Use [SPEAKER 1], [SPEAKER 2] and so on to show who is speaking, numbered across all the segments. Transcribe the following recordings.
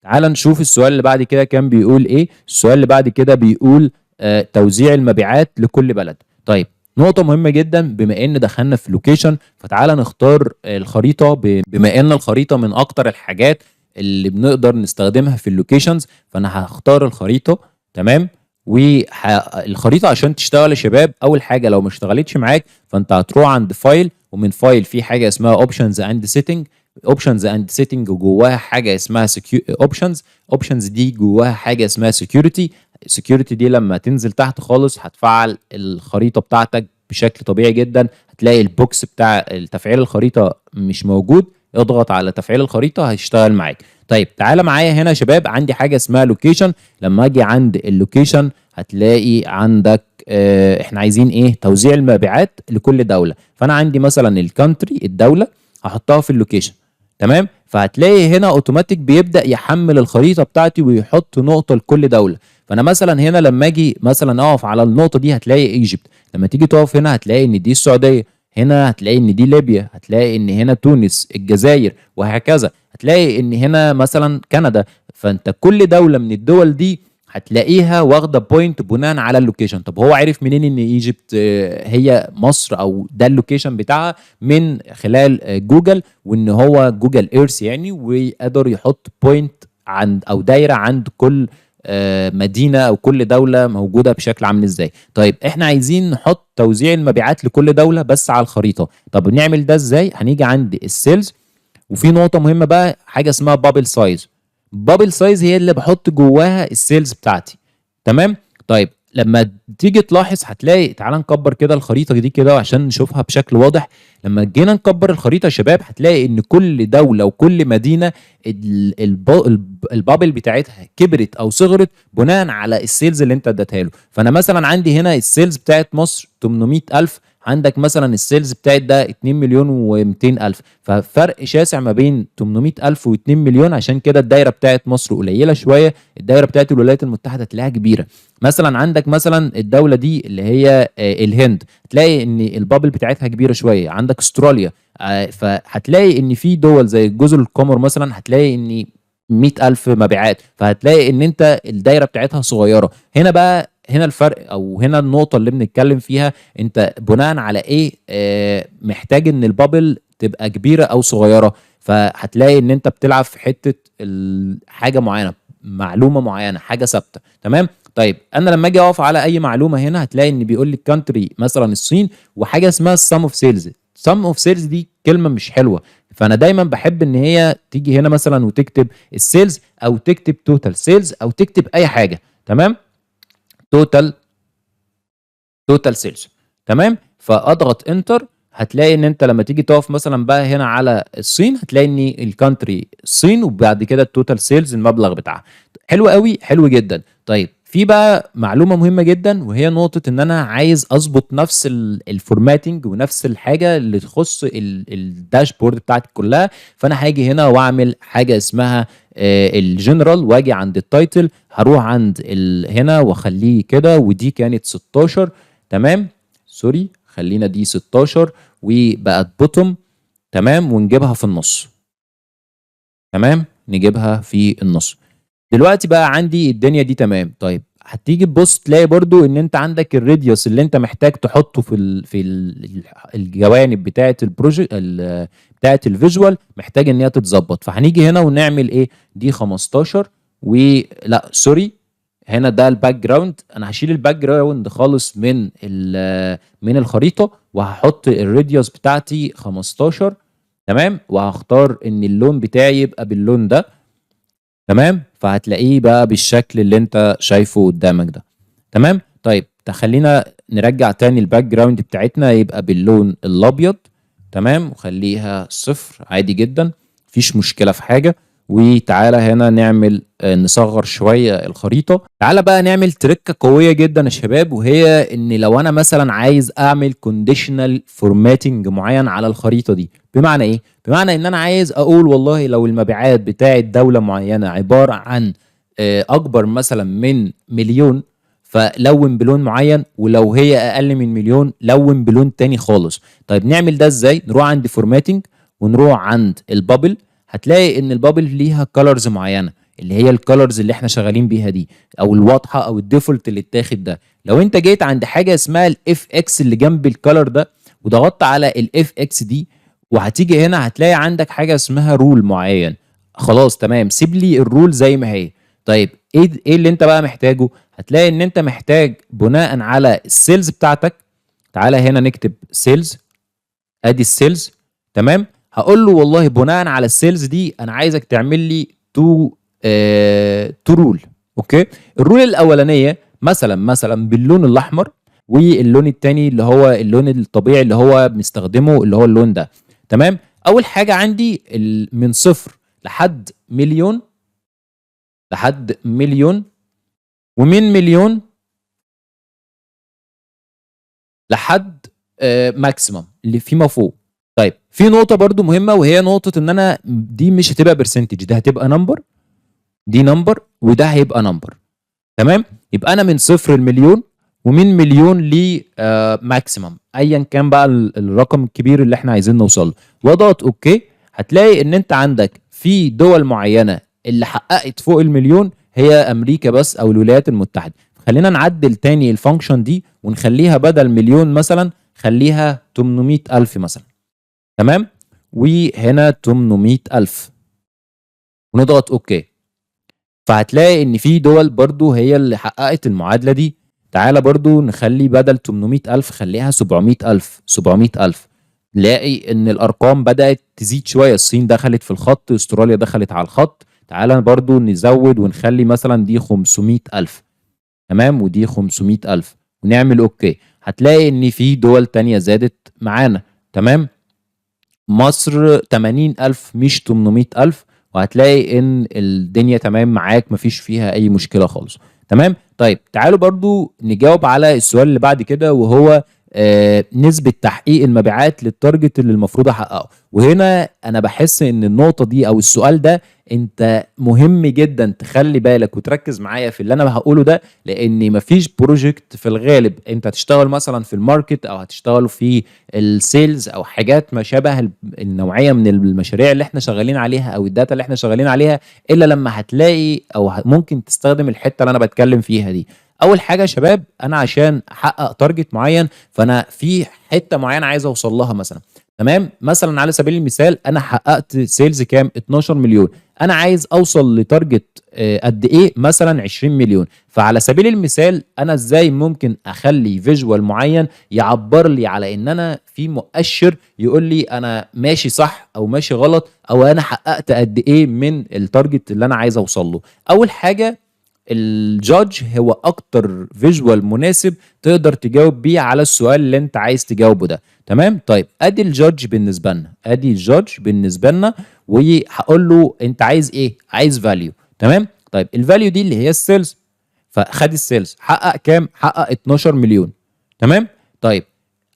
[SPEAKER 1] تعال نشوف السؤال اللي بعد كده كان بيقول ايه. السؤال اللي بعد كده بيقول توزيع المبيعات لكل بلد. طيب نقطة مهمة جدا، بما ان دخلنا في لوكيشن فتعالى نختار الخريطة، بما ان الخريطة من اكتر الحاجات اللي بنقدر نستخدمها في اللوكيشنز، فانا هختار الخريطة. تمام. والخريطة عشان تشتغل يا شباب، اول حاجة لو ما اشتغلتش معاك فانت هتروح عند فايل، ومن فايل في حاجة اسمها اوبشنز اند سيتنج. اوبشنز اند سيتنج جواها حاجه اسمها اوبشنز دي جواها حاجه اسمها سكيورتي دي لما تنزل تحت خالص هتفعل الخريطه بتاعتك بشكل طبيعي جدا. هتلاقي البوكس بتاع تفعيل الخريطه مش موجود، اضغط على تفعيل الخريطه هيشتغل معاك. طيب تعالى معايا هنا يا شباب، عندي حاجه اسمها لوكيشن. لما اجي عند اللوكيشن هتلاقي عندك احنا عايزين ايه؟ توزيع المبيعات لكل دوله. فانا عندي مثلا الكانتري، الدوله، هحطها في اللوكيشن. تمام. فهتلاقي هنا اوتوماتيك بيبدا يحمل الخريطه بتاعتي ويحط نقطه لكل دوله. فانا مثلا هنا لما اجي مثلا اقف على النقطه دي هتلاقي ايجيبت، لما تيجي تقف هنا هتلاقي ان دي السعوديه، هنا هتلاقي ان دي ليبيا، هتلاقي ان هنا تونس، الجزائر، وهكذا. هتلاقي ان هنا مثلا كندا. فانت كل دوله من الدول دي هتلاقيها واخده بوينت بناء على اللوكيشن. طب هو عارف منين ان ايجيبت هي مصر او ده اللوكيشن بتاعها؟ من خلال جوجل، وان هو جوجل ايرث يعني، ويقدر يحط بوينت عند او دايره عند كل مدينه او كل دوله موجوده بشكل عامل ازاي. طيب احنا عايزين نحط توزيع المبيعات لكل دوله بس على الخريطه. طب نعمل ده ازاي؟ هنيجي عند السيلز، وفي نقطه مهمه بقى، حاجه اسمها بابل سايز. بابل سايز هي اللي بحط جواها السيلز بتاعتي. تمام. طيب لما تيجي تلاحظ هتلاقي، تعال نكبر كده الخريطه دي كده عشان نشوفها بشكل واضح. لما جينا نكبر الخريطه يا شباب هتلاقي ان كل دوله وكل مدينه البابل بتاعتها كبرت او صغرت بناء على السيلز اللي انت اديتها له. فانا مثلا عندي هنا السيلز بتاعت مصر 800,000، عندك مثلا السيلز بتاعت ده 2 مليون و200 الف، ففرق شاسع ما بين 800 الف و2 مليون. عشان كده الدايره بتاعت مصر قليله شويه، الدايره بتاعت الولايات المتحده تلاقيها كبيره. مثلا عندك مثلا الدوله دي اللي هي الهند، تلاقي ان البابل بتاعتها كبيره شويه. عندك استراليا، فهتلاقي ان في دول زي جزر القمر مثلا هتلاقي ان 100,000 مبيعات، فهتلاقي ان انت الدايره بتاعتها صغيره. هنا بقى، هنا الفرق او هنا النقطه اللي بنتكلم فيها، انت بناء على ايه محتاج ان البابل تبقى كبيره او صغيره. فهتلاقي ان انت بتلعب في حته حاجه معينه، معلومه معينه، حاجه ثابته. تمام. طيب انا لما اجي اقف على اي معلومه هنا هتلاقي ان بيقول لي الكانتري مثلا الصين، وحاجه اسمها السم اوف سيلز. سم اوف سيلز دي كلمه مش حلوه، فانا دايما بحب ان هي تيجي هنا مثلا وتكتب السيلز، او تكتب توتال سيلز، او تكتب اي حاجه. تمام. توتال سيلز. تمام. فاضغط انتر، هتلاقي ان انت لما تيجي تقف مثلا بقى هنا على الصين هتلاقي ان الكانتري الصين، وبعد كده التوتال سيلز المبلغ بتاعها. حلو قوي، حلو جدا. طيب في بقى معلومه مهمه جدا، وهي نقطه ان انا عايز اظبط نفس الفورماتنج ونفس الحاجه اللي تخص الداشبورد بتاعتي كلها. فانا هاجي هنا واعمل حاجه اسمها الجنرال، واجي عند التايتل هروح عند هنا واخليه كده، ودي كانت 16. تمام. سوري، خلينا دي 16 وبقت بوتوم. تمام. ونجيبها في النص. تمام. نجيبها في النص. دلوقتي بقى عندي الدنيا دي تمام. طيب هتيجي تبص تلاقي برضو ان انت عندك الراديوس اللي انت محتاج تحطه الجوانب بتاعه البروجكت بتاعه الفيجوال، محتاج ان هي تتظبط. فهنيجي هنا ونعمل ايه؟ دي 15 ولا سوري، هنا ده الباك جراوند. انا هشيل الباك جراوند خالص من الخريطه، وهحط الراديوس بتاعتي 15. تمام. وهختار ان اللون بتاعي يبقى باللون ده. تمام. فهتلاقيه بقى بالشكل اللي انت شايفه قدامك ده. تمام. طيب تخلينا نرجع تاني الباك جراوند بتاعتنا يبقى باللون الابيض. تمام. وخليها صفر عادي جدا، مفيش مشكله في حاجه. وتعالى هنا نعمل نصغر شويه الخريطه. تعالى بقى نعمل تركه قويه جدا يا شباب، وهي ان لو انا مثلا عايز اعمل كونديشنال فورماتنج معين على الخريطه دي. بمعنى ايه؟ بمعنى ان انا عايز اقول والله لو المبيعات بتاعت دوله معينه عباره عن اكبر مثلا من مليون، فلون بلون معين، ولو هي اقل من مليون لون بلون تاني خالص. طيب نعمل ده ازاي؟ نروح عند فورماتنج ونروح عند البابل. هتلاقي ان البابل ليها كالرز معينه، اللي هي الكالرز اللي احنا شغالين بيها دي، او الواضحه او الديفولت اللي اتاخد ده. لو انت جيت عند حاجه اسمها الاف اكس اللي جنب الكالر ده وضغطت على الاف اكس دي، وهتيجي هنا هتلاقي عندك حاجه اسمها رول معين. خلاص تمام، سيب لي الرول زي ما هي. طيب ايه اللي انت بقى محتاجه؟ هتلاقي ان انت محتاج بناء على السيلز بتاعتك. تعالى هنا نكتب سيلز، ادي السيلز. تمام، هقول له والله بناء على السيلز دي انا عايزك تعمل لي تو رول. اوكي، الرول الاولانيه مثلا باللون الاحمر، واللون الثاني اللي هو اللون الطبيعي اللي هو بنستخدمه اللي هو اللون ده. تمام، اول حاجه عندي من صفر لحد مليون، ومن مليون لحد ماكسيمم اللي فيما فوق. طيب في نقطه برضو مهمه، وهي نقطه ان انا دي مش هتبقى برسنتج، ده هتبقى نمبر، دي نمبر وده هيبقى نمبر. تمام، يبقى انا من صفر لمليون، ومن مليون ل ماكسيمم ايا كان بقى الرقم الكبير اللي احنا عايزين نوصل له، واضغط اوكي. هتلاقي ان انت عندك في دول معينه اللي حققت فوق المليون هي امريكا بس او الولايات المتحده. خلينا نعدل تاني الفانكشن دي ونخليها بدل مليون مثلا خليها 800 ألف مثلا. تمام، وهنا 800 ألف ونضغط اوكي. فهتلاقي ان في دول برضو هي اللي حققت المعادلة دي. تعالى برضو نخلي بدل 800 ألف خليها 700 ألف. 700 ألف، نلاقي ان الارقام بدأت تزيد شوية. الصين دخلت في الخط، استراليا دخلت على الخط. تعالى برضو نزود ونخلي مثلا دي 500 ألف. تمام، ودي 500 ألف ونعمل اوكي. هتلاقي ان في دول تانية زادت معانا. تمام، مصر 80 ألف مش 800 ألف، وهتلاقي ان الدنيا تمام معاك مفيش فيها اي مشكلة خالص. تمام، طيب تعالوا برضو نجاوب على السؤال اللي بعد كده، وهو نسبة تحقيق المبيعات للتارجت اللي المفروض احققه. وهنا انا بحس ان النقطة دي او السؤال ده انت مهم جدا تخلي بالك وتركز معايا في اللي انا هقوله ده، لان مفيش بروجكت في الغالب انت هتشتغل مثلا في الماركت او هتشتغل في السيلز او حاجات ما شابه النوعية من المشاريع اللي احنا شغالين عليها او الداتا اللي احنا شغالين عليها، الا لما هتلاقي او ممكن تستخدم الحتة اللي انا بتكلم فيها دي. اول حاجه يا شباب، انا عشان احقق تارجت معين فانا في حته معينه عايز اوصل لها مثلا. تمام، مثلا على سبيل المثال انا حققت سيلز كام 12 مليون، انا عايز اوصل لتارجت قد ايه مثلا 20 مليون. فعلى سبيل المثال انا ازاي ممكن اخلي فيجوال معين يعبر لي على ان انا في مؤشر يقول لي انا ماشي صح او ماشي غلط، او انا حققت قد ايه من التارجت اللي انا عايز اوصل له. اول حاجه الجادج هو اكتر فيجوال مناسب تقدر تجاوب بيه على السؤال اللي انت عايز تجاوبه ده. تمام، طيب ادي الجادج بالنسبه لنا، ادي الجادج بالنسبه لنا، وهقول له انت عايز ايه؟ عايز فاليو. تمام، طيب الفاليو دي اللي هي السيلز، فخد السيلز حقق كام؟ حقق 12 مليون. تمام، طيب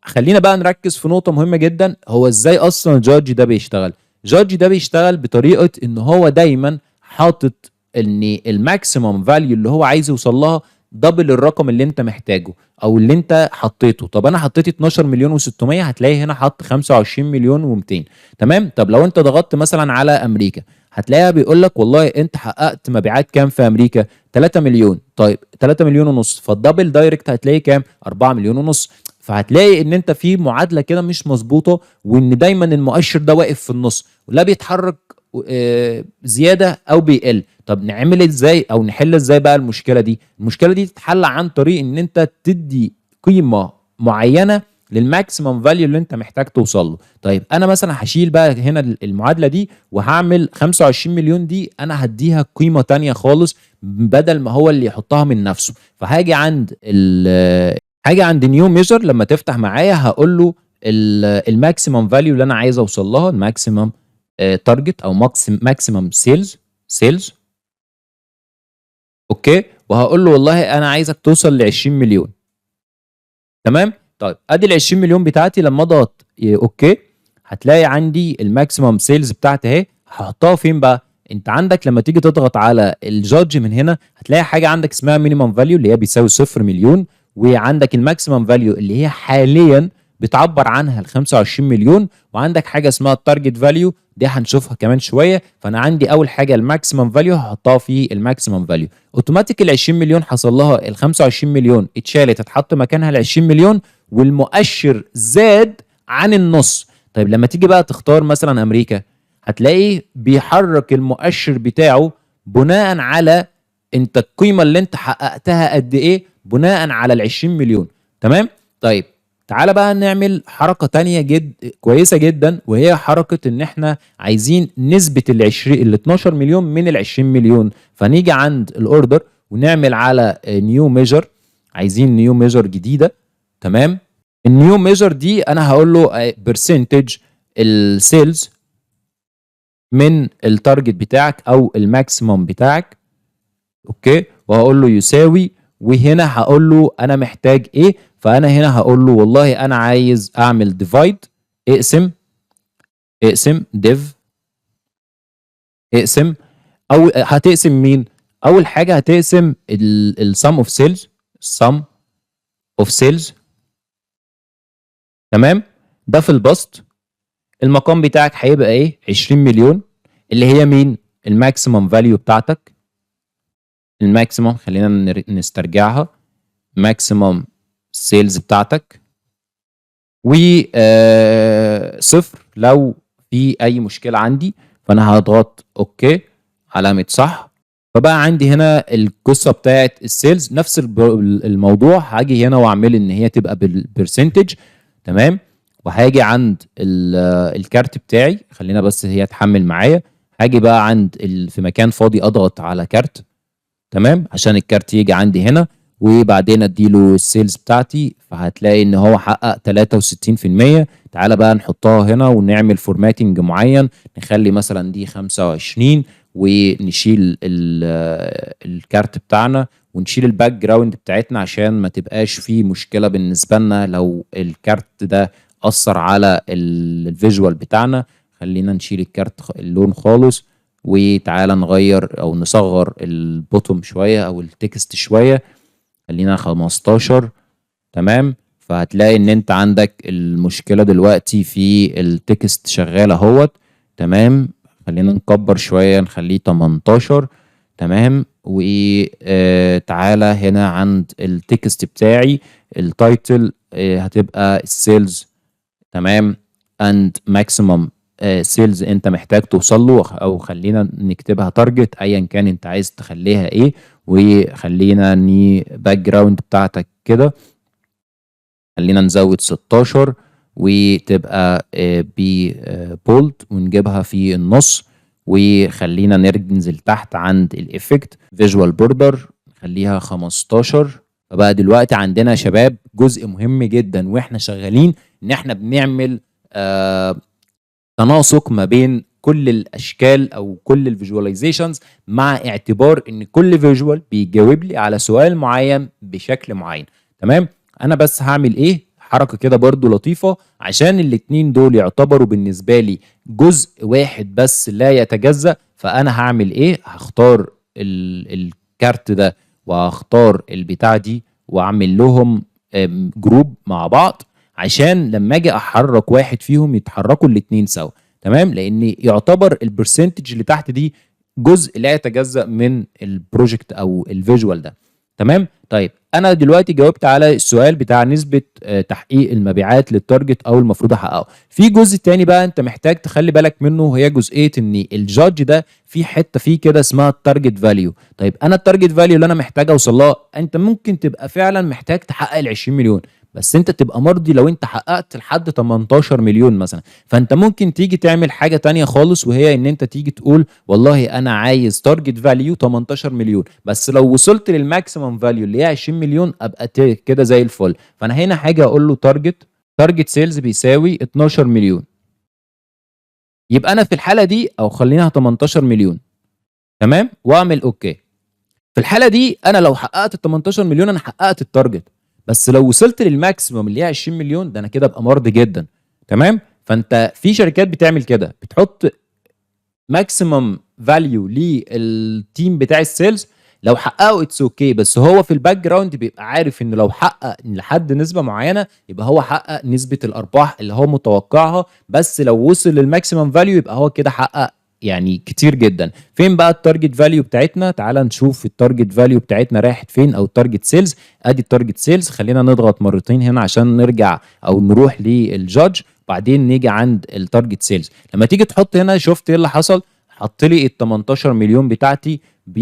[SPEAKER 1] خلينا بقى نركز في نقطه مهمه جدا، هو ازاي اصلا الجادج ده بيشتغل. الجادج ده بيشتغل بطريقه ان هو دايما حاطط ان الماكسيمم فاليو اللي هو عايز يوصل لها دبل الرقم اللي انت محتاجه او اللي انت حطيته. طب انا حطيت 12 مليون و600، هتلاقي هنا حط 25 مليون و200. تمام، طب لو انت ضغطت مثلا على امريكا هتلاقيها بيقول لك والله انت حققت مبيعات كام في امريكا؟ 3 مليون. طيب 3 مليون ونص، فالدبل دايركت هتلاقي كام؟ 4 مليون ونص. فهتلاقي ان انت في معادله كده مش مظبوطه، وان دايما المؤشر ده واقف في النص ولا بيتحرك زياده او بيقل. طب نعمل ازاي او نحل ازاي بقى المشكله دي؟ المشكله دي تتحل عن طريق ان انت تدي قيمه معينه للماكسيمم فاليو اللي انت محتاج توصل له. طيب انا مثلا هشيل بقى هنا المعادله دي وهعمل 25 مليون دي انا هديها قيمه تانية خالص بدل ما هو اللي يحطها من نفسه. فهاجي عند هاجي عند نيو ميجر، لما تفتح معايا هقول له الماكسيمم فاليو اللي انا عايز اوصل لها، الماكسيمم تارجت او ماكسيمم سيلز. اوكي، وهقول له والله انا عايزك توصل ل 20 مليون. تمام، طيب ادي ال 20 مليون بتاعتي. لما اضغط اوكي هتلاقي عندي الماكسيمم سيلز بتاعتي اهي. هحطها فين بقى؟ انت عندك لما تيجي تضغط على الجادج من هنا هتلاقي حاجه عندك اسمها مينيمم فاليو اللي هي بيساوي 0 مليون، وعندك الماكسيمم فاليو اللي هي حاليا بتعبر عنها ال 25 مليون، وعندك حاجه اسمها التارجت فاليو دي هنشوفها كمان شويه. فانا عندي اول حاجه الماكسيمم فاليو هحطها في الماكسيمم فاليو. اوتوماتيك ال 20 مليون حصل لها ال 25 مليون اتشالت اتحط مكانها ال 20 مليون، والمؤشر زاد عن النص. طيب لما تيجي بقى تختار مثلا امريكا، هتلاقي بيحرك المؤشر بتاعه بناء على انت القيمه اللي انت حققتها قد ايه، بناء على ال 20 مليون. تمام. طيب تعالى بقى نعمل حركه تانية كويسه جدا، وهي حركه ان احنا عايزين نثبت ال 12 مليون من ال 20 مليون. فنيجي عند الاوردر ونعمل على نيو ميجر، عايزين نيو ميجر جديده. تمام. النيو ميجر دي انا هقول له برسنتج السيلز من التارجت بتاعك او الماكسيموم بتاعك. اوكي. وهقول له يساوي، وهنا هقول له انا محتاج ايه. فانا هنا هقول له والله انا عايز اعمل ديفايد، اقسم ديف، اقسم. او هتقسم مين؟ اول حاجه هتقسم السم اوف سيلز، السم اوف سيلز. تمام. ده في البسط. المقام بتاعك هيبقى ايه؟ 20 مليون، اللي هي مين؟ الماكسيمم فاليو بتاعتك. الماكسيمم خلينا نسترجعها، ماكسيمم سيلز بتاعتك، و صفر لو في اي مشكله عندي. فانا هضغط اوكي، علامه صح. فبقى عندي هنا القصه بتاعت السيلز نفس الموضوع. هاجي هنا واعمل ان هي تبقى بالبرسنتج. تمام. وهاجي عند الكارت بتاعي، خلينا بس هي تحمل معايا. هاجي بقى عند في مكان فاضي اضغط على كارت. تمام. عشان الكارت يجي عندي هنا، وبعدين اديله السيلز بتاعتي. فهتلاقي ان هو حقق 63%. تعالى بقى نحطها هنا ونعمل فورماتنج معين، نخلي مثلا دي 25، ونشيل الكارت بتاعنا، ونشيل الباك جراوند بتاعتنا عشان ما تبقاش فيه مشكلة بالنسبة لنا لو الكارت ده أثر على الفيجوال بتاعنا. خلينا نشيل الكارت اللون خالص، وتعالى نغير او نصغر البوتوم شويه او التكست شويه، خلينا 15. تمام. فهتلاقي ان انت عندك المشكله دلوقتي في التكست شغاله اهوت. تمام. خلينا نكبر شويه نخليه 18. تمام. وتعالى هنا عند التكست بتاعي، التايتل هتبقى السيلز. تمام. اند ماكسيمم سيلز انت محتاج توصل له، او خلينا نكتبها تارجت ايا كان انت عايز تخليها ايه. وخلينا باك جراوند بتاعتك كده، خلينا نزود 16 وتبقى بولد ونجيبها في النص. وخلينا ننزل تحت عند الافكت فيجوال بوردر نخليها 15. فبقى دلوقتي عندنا يا شباب جزء مهم جدا واحنا شغالين، ان احنا بنعمل تناسق ما بين كل الاشكال او كل الفيجواليزيشنز، مع اعتبار ان كل فيجوال بيجاوب لي على سؤال معين بشكل معين. تمام. انا بس هعمل ايه حركه كده برضو لطيفه، عشان الاتنين دول يعتبروا بالنسبه لي جزء واحد بس لا يتجزأ. فانا هعمل ايه؟ هختار الكارت ده وهختار البتاع دي واعمل لهم جروب مع بعض، عشان لما اجي احرك واحد فيهم يتحركوا الاتنين سوا. تمام. لان يعتبر البرسنتج اللي تحت دي جزء لا يتجزأ من البروجكت او الفيجوال ده. تمام. طيب انا دلوقتي جاوبت على السؤال بتاع نسبة تحقيق المبيعات للتارجت او المفروض احققه. في جزء تاني بقى انت محتاج تخلي بالك منه، هي جزئية ان الجادج ده في حتة فيه كده اسمها التارجت فاليو. طيب انا التارجت فاليو اللي انا محتاج اوصل لها، انت ممكن تبقى فعلا محتاج تحقق ال 20 مليون، بس انت تبقى مرضي لو انت حققت لحد 18 مليون مثلا. فانت ممكن تيجي تعمل حاجة تانية خالص، وهي ان انت تيجي تقول والله انا عايز تارجت فاليو 18 مليون، بس لو وصلت للماكسيمم فاليو اللي هي 20 مليون ابقى كده زي الفل. فانا هنا حاجة اقول له تارجت سيلز بيساوي 12 مليون. يبقى انا في الحالة دي، او خليناها 18 مليون. تمام. واعمل اوكي. في الحالة دي انا لو حققت ال 18 مليون انا حققت التارجت، بس لو وصلت للماكسيموم اللي هي 20 مليون ده انا كده ابقى مرضي جدا. تمام. فانت في شركات بتعمل كده، بتحط ماكسيموم فاليو للتيم بتاع السيلز، لو حققه اتس اوكي، بس هو في الباك جراوند بيبقى عارف انه لو حقق لحد نسبه معينه يبقى هو حقق نسبه الارباح اللي هو متوقعها، بس لو وصل للماكسيمم فاليو يبقى هو كده حقق يعني كتير جدا. فين بقى التارجت فاليو بتاعتنا؟ تعال نشوف التارجت فاليو بتاعتنا رايحت فين، او التارجت سيلز. ادي التارجت سيلز، خلينا نضغط مرتين هنا عشان نرجع او نروح للجادج، بعدين نيجي عند التارجت سيلز. لما تيجي تحط هنا، شفت ايه اللي حصل؟ حط لي ال 18 مليون بتاعتي ب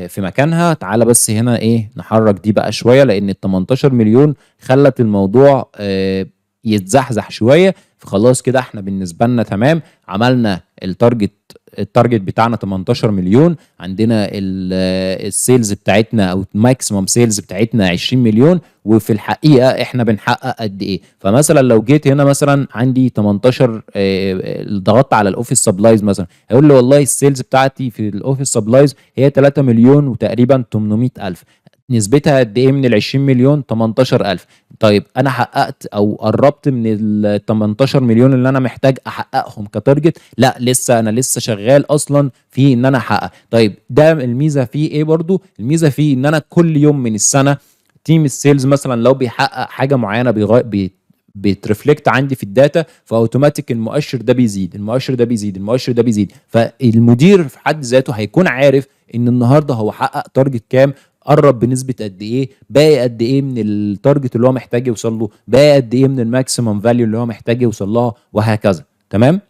[SPEAKER 1] في مكانها. تعالى بس هنا ايه، نحرك دي بقى شويه، لان ال 18 مليون خلت الموضوع يتزحزح شويه. فخلاص كده احنا بالنسبه لنا تمام، عملنا التارجت بتاعنا 18 مليون، عندنا السيلز بتاعتنا او الماكسيمم سيلز بتاعتنا 20 مليون، وفي الحقيقه احنا بنحقق قد ايه؟ فمثلا لو جيت هنا مثلا عندي 18 ضغطت على الاوفيس سبلايز مثلا، هيقول لي والله السيلز بتاعتي في الاوفيس سبلايز هي 3 مليون وتقريبا 800 الف، نسبتها قد ايه من ال 20 مليون؟ 18,000. طيب انا حققت او قربت من ال 18 مليون اللي انا محتاج احققهم كتارجت؟ لا، لسه انا لسه شغال اصلا في ان انا احقق. طيب ده الميزه فيه ايه؟ برضو الميزه فيه ان انا كل يوم من السنه تيم السيلز مثلا لو بيحقق حاجه معينه بترفلكت عندي في الداتا، فاوتوماتيك المؤشر ده بيزيد، المؤشر ده بيزيد، المؤشر ده بيزيد. فالمدير في حد ذاته هيكون عارف ان النهارده هو حقق تارجت كام، قرب بنسبه قد ايه، باقي قد ايه من التارجت اللي هو محتاج يوصل له، باقي قد ايه من الماكسيمم فاليو اللي هو محتاج يوصل لها، وهكذا. تمام.